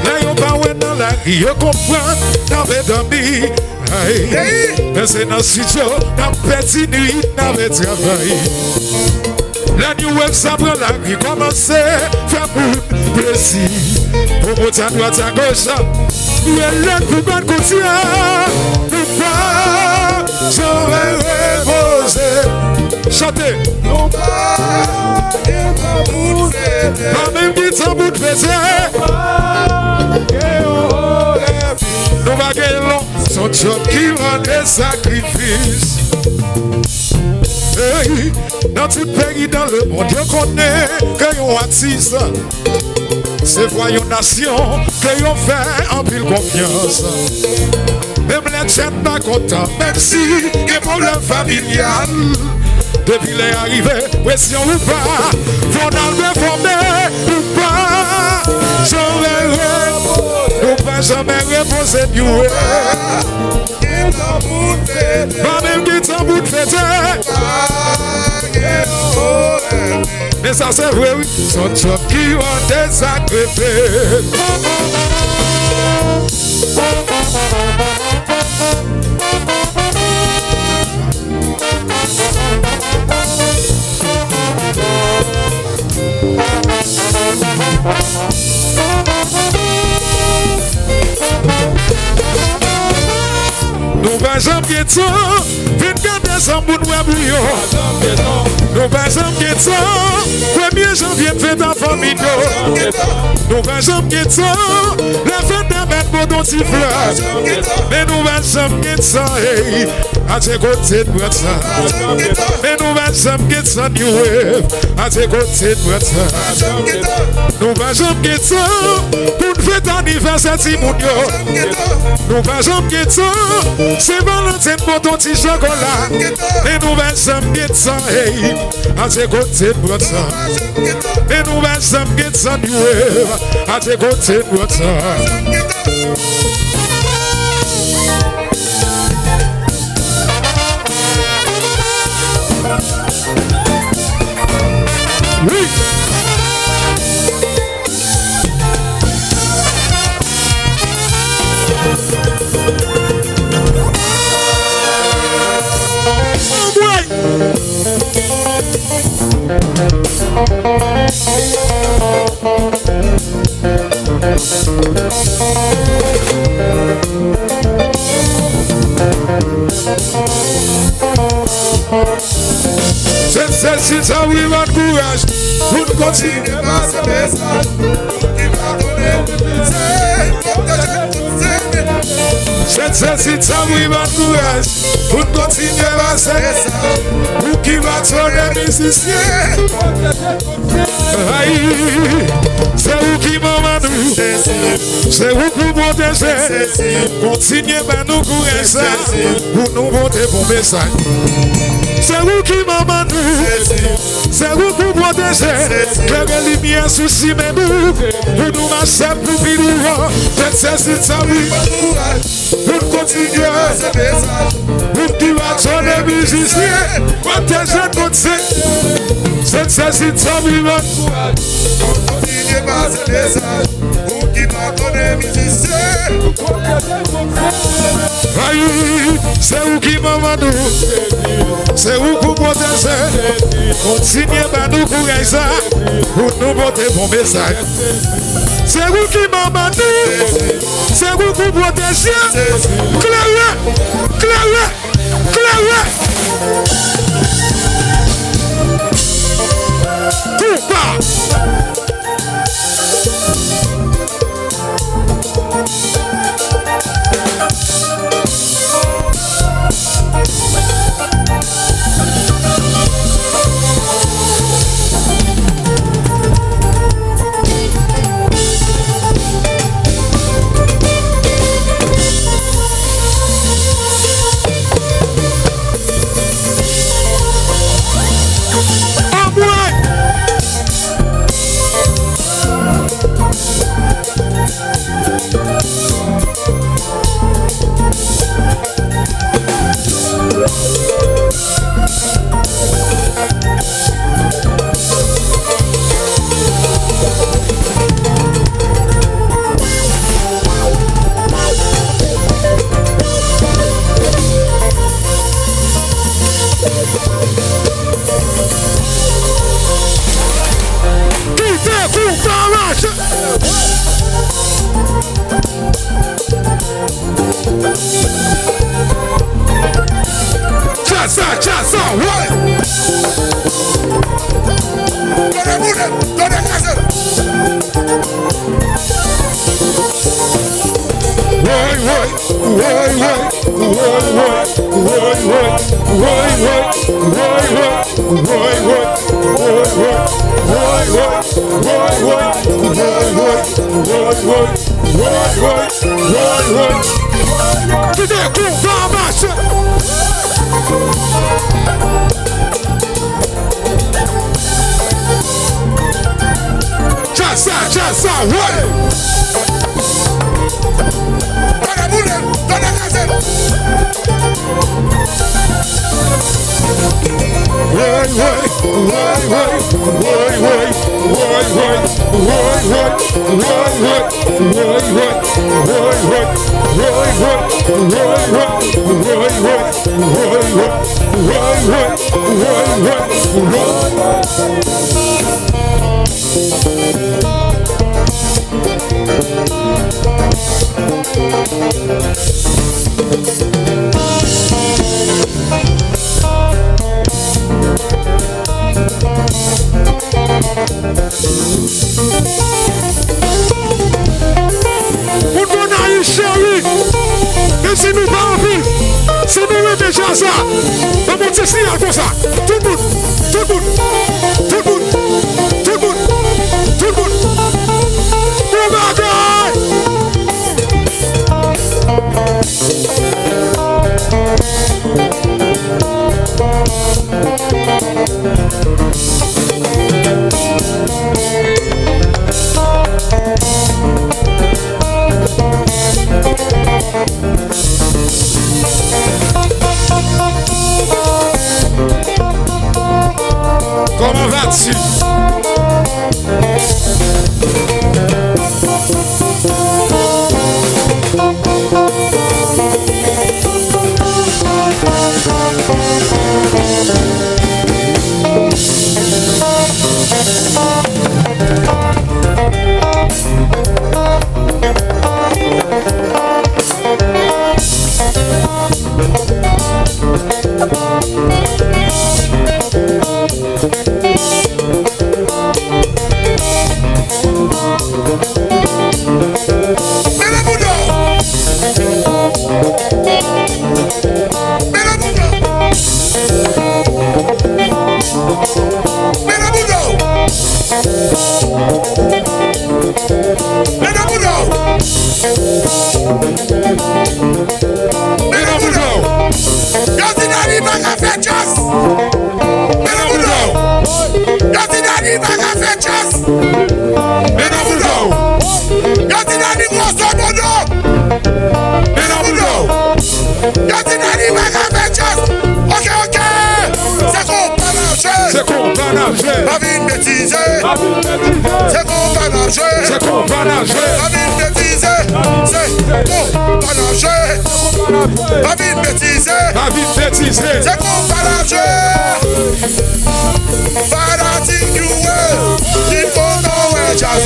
là yon pas ouais dans la rue, yon comprend, n'avait dormi. Mais c'est dans le studio, dans petite nuit, n'avait travaillé. La new wave ça prend la rue, commencer, faire pour plaisir. Pour monter à droite à gauche, nous est pour bonne continuer. Pour pas, j'aurais reposé. Chantez. Non pas, et pas pour fêter. Pas même qui t'en bout de fêter. Nous va gagner long, son job qui rend des sacrifices. Hey, dans tout pays dans le monde, on connaît que yon artiste. C'est voyons nation que yon fait en pile confiance. Même les jeunes pas contents, même si il y a problème familial. Depuis les arrivés, pression ou pas, faut en réformer ou pas. Jamais reposer nous. Pas même qui t'en bout de fêter. Mais ça c'est vrai, oui. Son job qui ont des sacrifices. Nous faisons piéton, vite garder son bout de bouillon. Nous faisons piéton, 1er janvier fête en famille. Nous faisons piéton, la fête de mettre pour ton petit fleur. Mais nous faisons piéton, hey, à tes côtés de moi ça. Mais nous faisons piéton, new wave, à tes côtés de moi ça. Nous faisons piéton, pour une fête anniversaire Timounio. Nous faisons piéton, c'est Valentine pour ton petit chocolat. Les nouvelles sommes qui sont hey, à tes côtés de moi ça. Les nouvelles sommes qui sont new wave, à tes côtés de moi ça. Oui. C'est celle-ci, ça oui, votre courage. Vous ne continuez pas ce message. Qui va donner c'est celle-ci, ça oui, votre courage. Vous ne continuez pas ce message. Vous qui va donner musicien. C'est vous qui m'emmène. C'est vous qui protégez. Continuez à nous courir ça. Pour nous voter pour message. C'est vous qui m'emmène. C'est vous qui protégez. Claire lumière souci mes nous. Pour nous marcher pour vivre. C'est ça oui. Vous continuez à ce message. Vous qui va donner musicien. Protégez notre c'est ça oui. Continuez par ce message. Vous qui m'attendez musicien. C'est vous qui m'attendez. C'est vous qui protégez. Continuez par nous courir ça. Pour nous voter bon message. C'est vous qui m'attendez. C'est vous qui protégez. Claire. Jazza, ouais. Jazza, ouais. Si nous pas en ville, si nous est déjà ça, on va monter si comme ça. Tout le monde, tout le monde, tout le monde, tout le monde, tout le monde. Mon bagage. Comment vas-tu? La vie bêtise, c'est qu'on va nager. C'est qu'on va nager. La vie bêtise, c'est qu'on va nager. La vie bêtise, c'est qu'on va nager. Fanatic you will, c'est qu'on va jazz.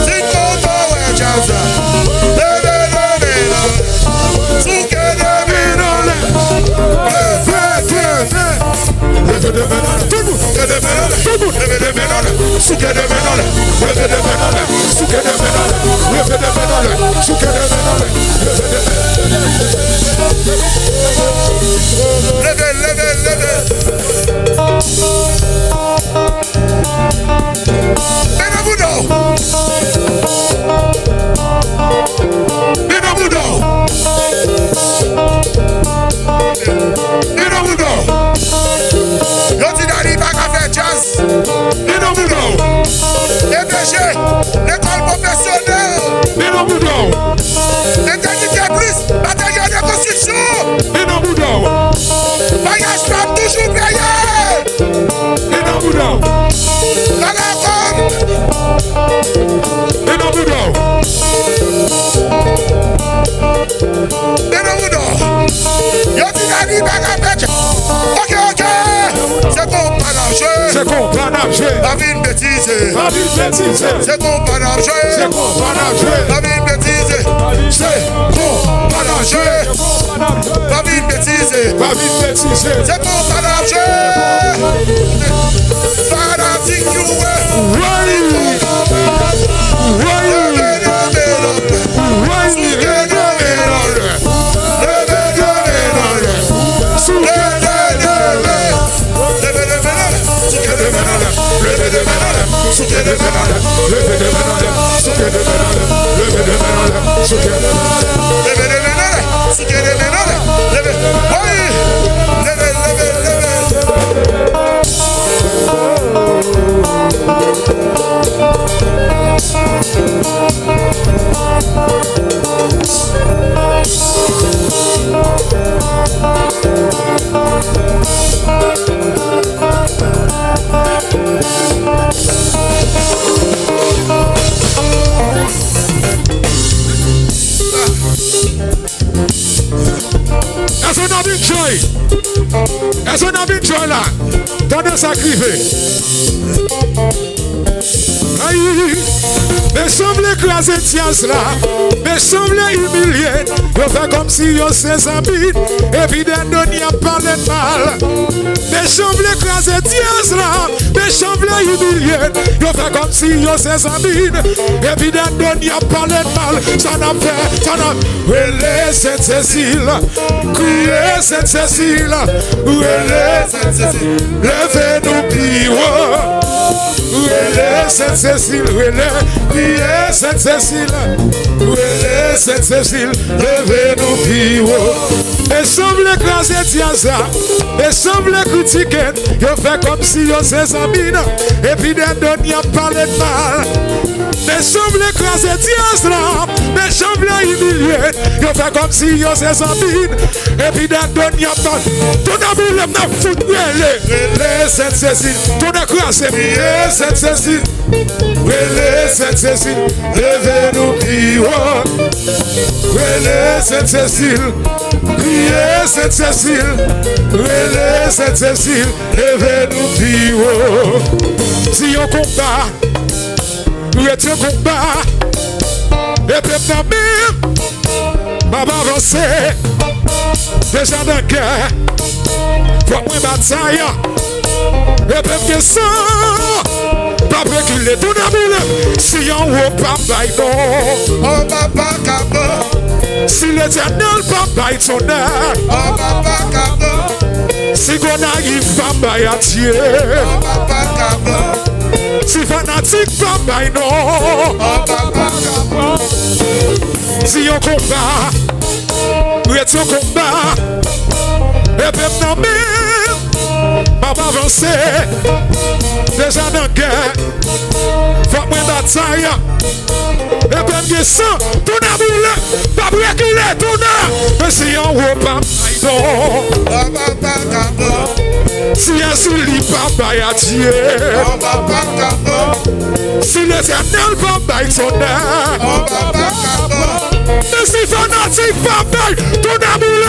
C'est qu'on va jazz. L'école professionnelle, l'intensité plus, matériel de construction, voyage pas toujours payé, dans la bombe, ok, c'est qu'on va nager, la vie bêtise, c'est qu'on va nager, la vie bêtise, c'est qu'on va nager. nager. Pas vite bêtiser. Pas vite bêtiser. C'est pour pas nager. Fanatique you way. Est-ce qu'on a vu joie là? Dans le sacrifice. Aïe, mais semble écraser Tias là, mais semble humilier. Yo fait comme si yo ses amis, et puis d'un donné a parlé de mal. Mais semble écraser Tias là, mais semble humilier. Yo fait comme si yo ses amis, et puis d'un donné a parlé de mal. Ça n'a fait, ça n'a. Relais Sainte-Cécile, criez Sainte-Cécile, relais Sainte-Cécile, levez-nous plus haut. Relais Sainte-Cécile, relais, priez Sainte-Cécile, relais Sainte-Cécile, levez-nous plus haut. Et semble écraser Tiaza, et semble critiquer, yo fait comme si yo ses amis, et puis d'un donné a parlé de mal. Mais semble écraser Tiaza, mais semble humilier, yo fait comme si yo ses amis, et puis d'un donné a parlé. Ton amour n'a foutu, relais Sainte-Cécile, ton écrasé, priez Sainte-Cécile, relais Sainte-Cécile, levez-nous plus haut. Relais Sainte-Cécile, priez Sainte-Cécile, relais Sainte-Cécile, levez-nous plus haut. Si on combat, nous étions combat, et puis même, maman avancée, déjà dans la guerre, pour moi bataille, et puis que ça, pas reculer tout d'amour, si on ne pas bailler non, on va pas capable. si l'éternel pas bailler son air, On va pas capable. si qu'on arrive pas bailler à Dieu, On va pas capable. si fanatique pas bailler non, On va pas capable. si on combat, nous étions combat, et puis non même, maman avancée, déjà dans la guerre, faut moins bataille, et puis que ça, tout d'amour, pas reculer tout d'amour, mais si on ne pas bailler non, On va pas capable. si un souli pas bailler à Dieu, On va pas capable. si l'éternel pas bailler son air, On va pas capable. mais si fanatique pas bailler tout d'amour,